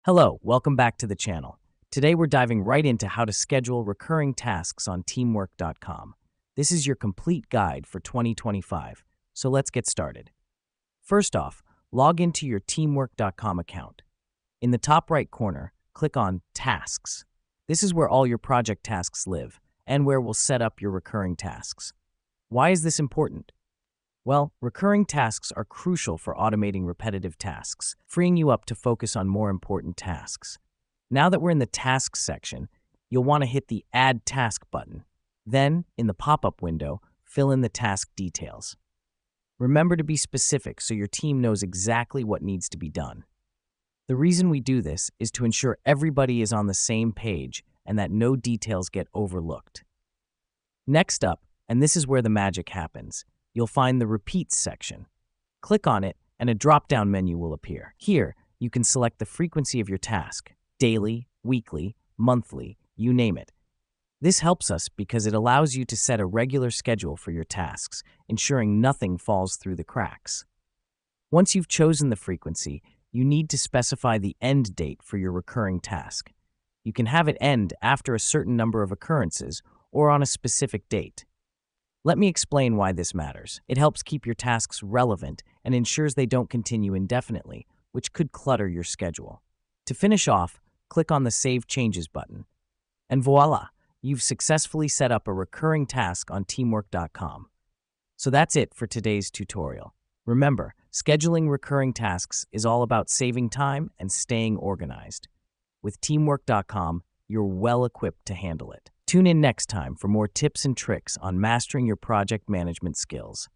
Hello, welcome back to the channel. Today we're diving right into how to schedule recurring tasks on teamwork.com. This is your complete guide for 2025, so let's get started. First off, log into your teamwork.com account. In the top right corner, click on Tasks. This is where all your project tasks live and where we'll set up your recurring tasks. Why is this important? Well, recurring tasks are crucial for automating repetitive tasks, freeing you up to focus on more important tasks. Now that we're in the Tasks section, you'll want to hit the Add Task button. Then, in the pop-up window, fill in the task details. Remember to be specific so your team knows exactly what needs to be done. The reason we do this is to ensure everybody is on the same page and that no details get overlooked. Next up, and this is where the magic happens, you'll find the Repeats section. Click on it and a drop-down menu will appear. Here, you can select the frequency of your task, daily, weekly, monthly, you name it. This helps us because it allows you to set a regular schedule for your tasks, ensuring nothing falls through the cracks. Once you've chosen the frequency, you need to specify the end date for your recurring task. You can have it end after a certain number of occurrences or on a specific date. Let me explain why this matters. It helps keep your tasks relevant and ensures they don't continue indefinitely, which could clutter your schedule. To finish off, click on the Save Changes button. And voila, you've successfully set up a recurring task on teamwork.com. So that's it for today's tutorial. Remember, scheduling recurring tasks is all about saving time and staying organized. With teamwork.com, you're well equipped to handle it. Tune in next time for more tips and tricks on mastering your project management skills.